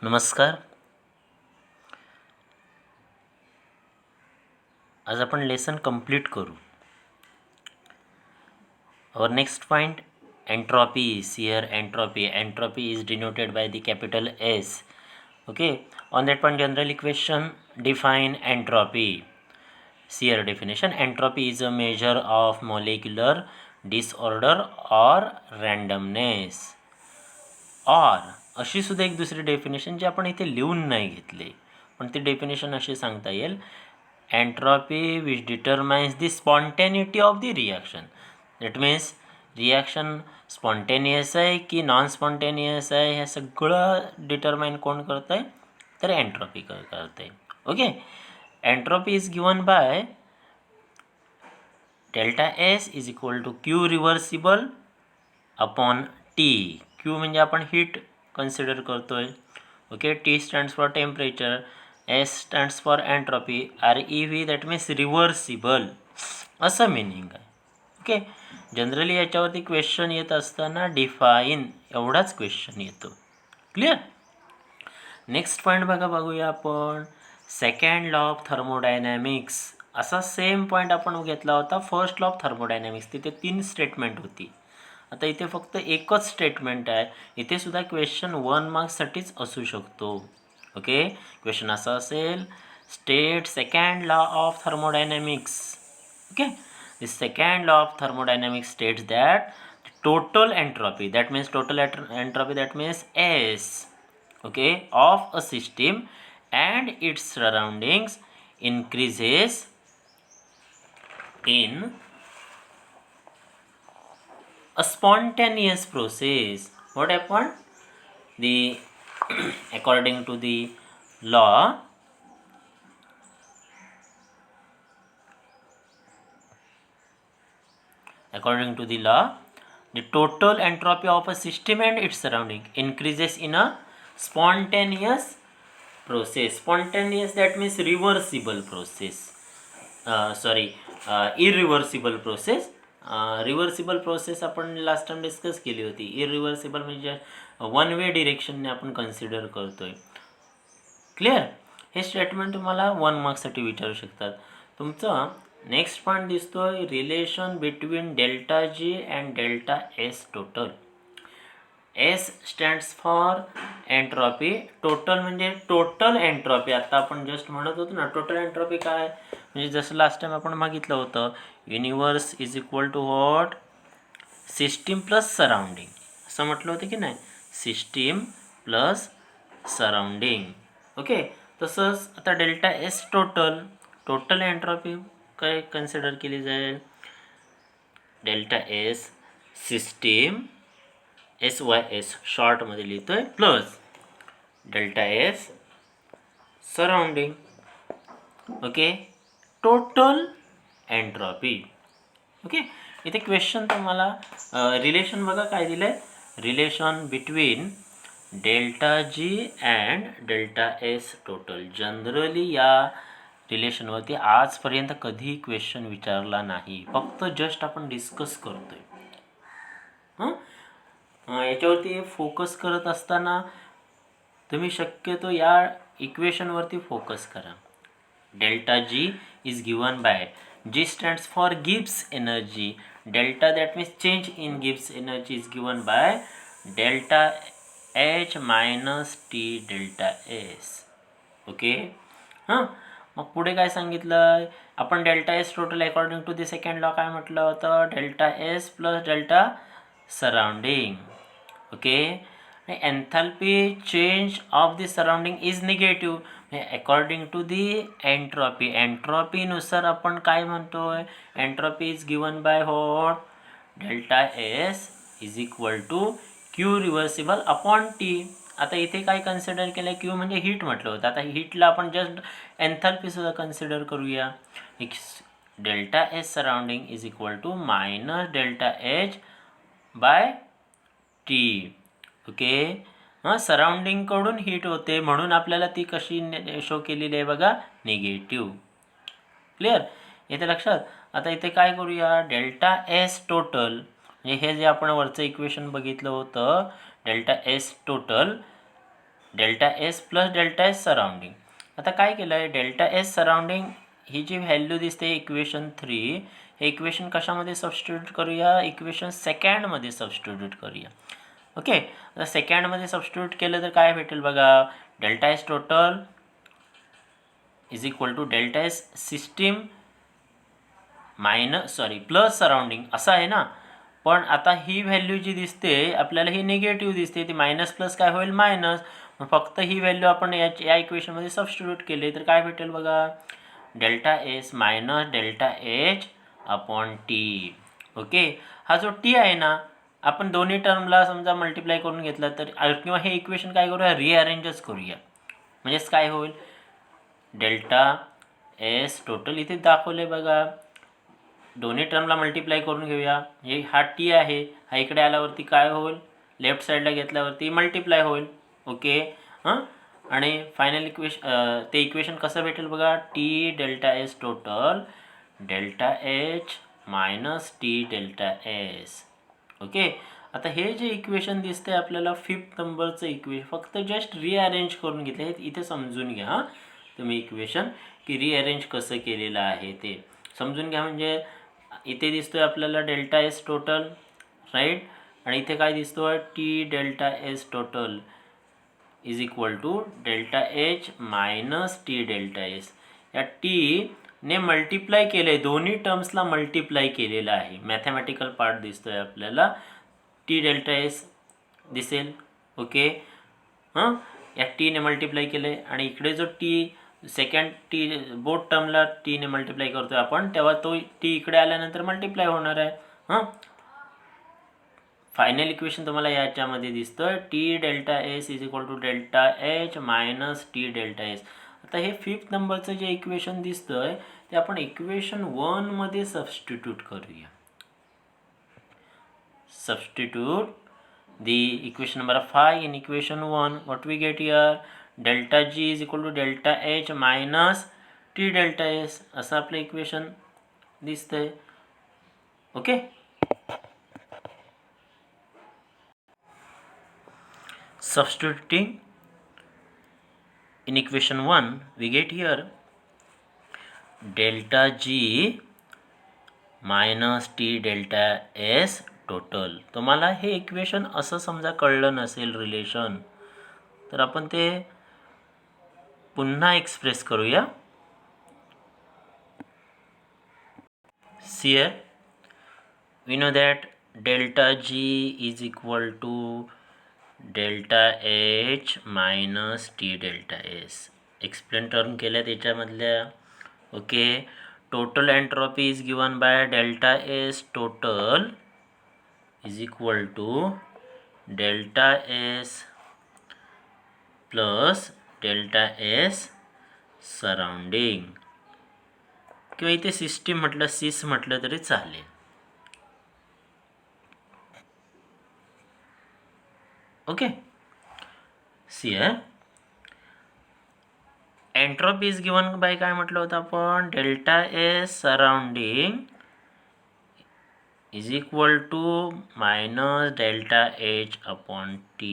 नमस्कार. आज आपण लेसन कंप्लीट करू. Our next point, entropy is here. Entropy is denoted by the capital S. Okay, on that point general equation, define entropy. See here definition: entropy is a measure of molecular disorder or randomness. और अशी सुद्धा एक दुसरी definition जी आपण इथे लिहून नाही घेतली, पण ती डेफिनेशन अशी सांगता येईल: entropy which determines the spontaneity of the reaction. That means reaction spontaneous आहे की नॉन स्पॉन्टेनियस आहे हे सगळं डिटरमाइन कोण करतं आहे, तर एंट्रॉपी करतं आहे. Okay, entropy is given by delta S is equal to Q reversible upon T. Q म्हणजे आपण हीट कन्सिडर करतोय. Okay, T stands for temperature, S stands for entropy, REV that means reversible असं meaning आहे. Okay, generally याच्यावरती question येत असताना define एवढाच question येतो. क्लिअर. नेक्स्ट पॉईंट बघूया आपण. Second law of thermodynamics. असा सेम पॉईंट आपण घेतला होता फर्स्ट लॉ ऑफ थर्मोडायनॅमिक्स. तिथे 3 स्टेटमेंट होती. आता इथे फक्त एकच स्टेटमेंट आहे. इथे सुद्धा क्वेश्चन 1 मार्क्ससाठीच असू शकतो. ओके, क्वेश्चन असा असेल: state second law of thermodynamics. Okay, the second law of thermodynamics states that total entropy, that means total entropy, that means S, okay, of a system and its surroundings increases in a spontaneous process. What happened? The according to the law, according to the law, the total entropy of a system and its surrounding increases in a spontaneous process. Spontaneous, that means reversible process. Irreversible process. Reversible process आपण last time discuss केली होती. Irreversible म्हणजे one way डिरेक्शनने आपण consider करतोय. Clear. हे statement तुम्हाला 1 मार्क्ससाठी विचारू शकतात. तुमचं नेक्स्ट पॉईंट दिसतोय relation between delta G and delta S total. S stands for entropy. Total म्हणजे टोटल एंट्रॉपी. आता आपण जस्ट म्हणत होतो ना टोटल एंट्रॉपी काय, म्हणजे जसं लास्ट टाइम आपण बघितलं होतं, universe is equal to what, system plus surrounding असं म्हटलं होतं की नाही, सिस्टीम प्लस सराउंडिंग. ओके, तसंच आता delta S total, total entropy काय कन्सिडर केली जाईल, डेल्टा एस सिस्टीम SYS शॉर्टमध्ये लिहितो आहे plus delta S surrounding. Okay, total entropy. Okay, इथे क्वेश्चन तुम्हाला रिलेशन बघा काय दिलं आहे, relation between delta G and delta S total. Generally या रिलेशनवरती आजपर्यंत कधी क्वेश्चन विचारला नाही, फक्त जस्ट आपण डिस्कस करतोय. याच्यावरती फोकस करत असताना तुम्ही शक्यतो या इक्वेशनवरती फोकस करा. Delta G is given by, G stands for Gibbs energy, delta that means change in Gibbs energy is given by delta H minus T delta S. Okay, मग पुढे काय सांगितलं आपण, delta S total according to the second law काय म्हटलं होतं, delta S plus delta surrounding. Okay, enthalpy change of the surrounding is negative according to the entropy. एंट्रॉपीनुसार आपण काय म्हणतोय, entropy is given by what, delta S is equal to Q reversible upon T. आता इथे काय consider केलं, Q म्हणजे heat म्हटलं होतं. आता हीटला आपण जस्ट एन्थॅल्पीसुद्धा कन्सिडर करूया. Delta S surrounding is equal to minus delta H by T. Okay, सराउंडिंगकडून हीट होते म्हणून आपल्याला ती कशी शो केलेली आहे बघा, निगेटिव्ह. क्लिअर, इथे लक्षात. आता इथे काय करूया, डेल्टा एस टोटल म्हणजे हे जे आपण वरचं इक्वेशन बघितलं होतं, delta S total, delta S plus delta S surrounding. आता काय केलं आहे, डेल्टा एस सराउंडिंग ही जी व्हॅल्यू दिसते इक्वेशन 3, हे इक्वेशन कशामध्ये सबस्टिट्यूट करूया, इक्वेशन सेकंडमध्ये सबस्टिट्यूट करूया. ओके, आता सेकंडमध्ये सबस्टिट्यूट केलं तर काय भेटेल बघा, delta S total is equal to delta S system plus surrounding असं आहे ना. पण आता ही व्हॅल्यू जी दिसते आपल्याला ही निगेटिव्ह दिसते, ती मायनस प्लस काय होईल मायनस. मग फक्त ही व्हॅल्यू आपण या इक्वेशनमध्ये सबस्टिट्यूट केले तर काय भेटेल बघा, delta S minus delta H upon T. Okay, हा जो टी आहे ना आपण दोन्ही टर्मला समजा मल्टिप्लाय करून घेतला तर, किंवा हे इक्वेशन काय करूया, रिअरेंजच करूया. म्हणजेच काय होईल, डेल्टा एस टोटल इथे दाखवले बघा, दोन्ही टर्मला मल्टिप्लाय करून घेऊया. हे हा टी आहे, हा इकडे आल्यावरती काय होईल, लेफ्ट साईडला घेतल्यावरती मल्टिप्लाय होईल. ओके आणि फायनल ते इक्वेशन कसं भेटेल बघा, T delta S total delta H minus T delta S. Okay, आता हे जे इक्वेशन दिसते आपल्याला 5th नंबरचं इक्वेशन फक्त जस्ट रिअरेंज करून घेतले. हे इथे समजून घ्या तुम्ही इक्वेशन की रिअरेंज कसं केलेलं आहे ते समजून घ्या. म्हणजे इथे दिसतोय आपल्याला डेल्टा एस टोटल, राईट, आणि इथे काय दिसतोय, T delta S total is equal to delta H minus T delta S. या टी ने मल्टिप्लाय केलं आहे, दोन्ही टर्म्सला मल्टिप्लाय केलेलं आहे. मॅथमॅटिकल पार्ट दिसतोय आपल्याला, टी डेल्टा एस दिसेल. ओके या टीने मल्टिप्लाय केलं आहे आणि इकडे जो टी सेकंड टी बोथ टर्मला टीने मल्टिप्लाय करतोय आपण, तेव्हा तो टी इकडे आल्यानंतर मल्टिप्लाय होणार आहे. फायनल इक्वेशन तुम्हाला याच्यामध्ये दिसतं, T delta S is equal to delta H minus T delta S. आता हे 5th नंबरचं जे इक्वेशन दिसतंय ते आपण इक्वेशन 1 मध्ये सबस्टिट्यूट करूया. Substitute the equation number 5 in equation 1. What we get here, delta g is equal to delta h minus t delta s असं आपलं इक्वेशन दिसतंय. Okay, substituting in equation 1 we get here delta g minus t delta s total. तुम्हाला हे equation असं समजा कळलं नसेल relation, तर आपण ते पुन्हा एक्सप्रेस करूया. here we know that delta g is equal to delta h minus t delta s. Explain term केल्या त्याच्यामधल्या. Okay, total entropy is given by delta S total is equal to delta s plus delta s surrounding, किंवा इथे system म्हटलं सिस म्हटलं तरी चालेल. Okay, here entropy is given bye काय म्हटलं होतं आपण, delta S surrounding is equal to minus delta h upon t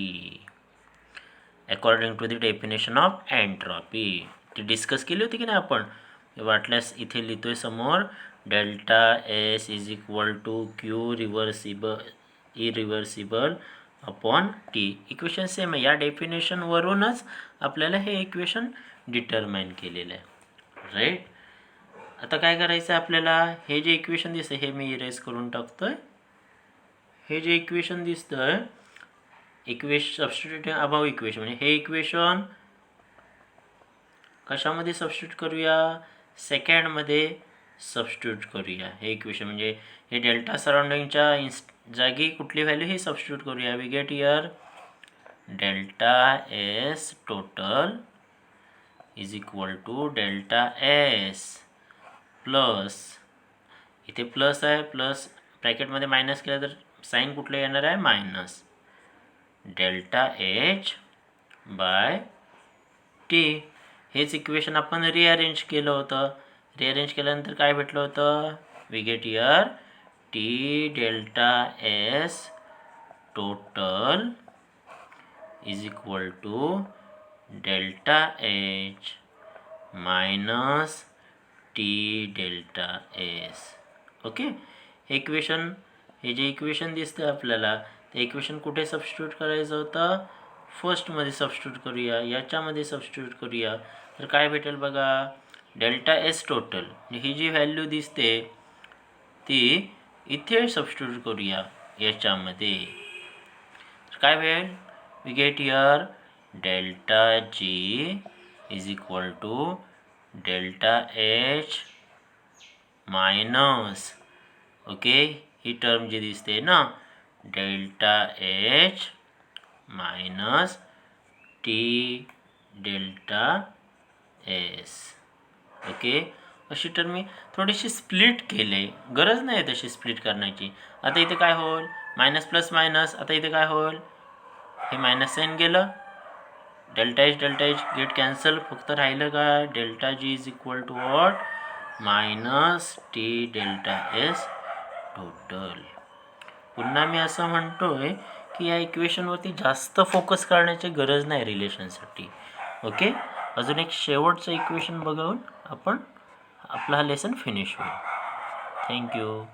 according to the definition of entropy. ती डिस्कस केली होती की नाही आपण, वाटल्यास इथे लिहितोय समोर, delta S is equal to Q irreversible upon T. Equation same आहे, या डेफिनेशनवरूनच आपल्याला हे इक्वेशन डिटरमाइन केलेलं आहे. राईट, आता काय करायचं आहे आपल्याला, हे जे इक्वेशन दिसतं हे मी इरेज करून टाकतोय. हे जे इक्वेशन दिसतंय सबस्टिट्यूट अबाव इक्वेशन, म्हणजे हे इक्वेशन कशामध्ये सबस्टिट्यूट करूया, सेकंडमध्ये सबस्टिट्यूट करूया. हे इक्वेशन म्हणजे हे डेल्टा सराउंडिंगच्या जागी कुठली व्हॅल्यू हे सबस्टिट्यूट करूया. We get here delta S total is equal to delta S plus, इथे प्लस आहे, प्लस ब्रॅकेटमध्ये मायनस केलं तर साईन कुठलं येणार आहे, minus, delta H by T. हेच इक्वेशन आपण रिअरेंज केलं होतं. रिअरेंज केल्यानंतर काय भेटलं होतं, we get here T delta S total is equal to delta H minus T delta S. Okay, हे जे इक्वेशन दिसतं आपल्याला, ते इक्वेशन कुठे सबस्टिट्यूट करायचं होतं? फर्स्टमध्ये सबस्टिट्यूट करूया, याच्यामध्ये सबस्टिट्यूट करूया. तर काय भेटेल बघा, डेल्टा एस टोटल ही जी व्हॅल्यू दिसते ती इथे सबस्टिट्यूट करूया याच्यामध्ये. तर काय भेटेल? We get here delta G is equal to delta H minus, okay, ही टर्म जी दिसते ना, delta H minus T delta S. Okay, अशी टर्म मी थोडीशी स्प्लिट केले, गरज नाही आहे तशी स्प्लिट करण्याची. आता इथे काय होईल? Minus plus minus. आता इथे काय होईल? हे मायनस साईन गेलं, डेल्टा एच गेट कॅन्सल. फक्त राहिलं काय? Delta G is equal to what? Minus T delta S total. पुन्हा मी असं म्हणतोय की या इक्वेशनवरती जास्त फोकस करण्याची गरज नाही रिलेशनसाठी. ओके, अजून एक शेवटचं इक्वेशन बघून आपण आपला हा लेसन फिनिश होईल. थँक्यू.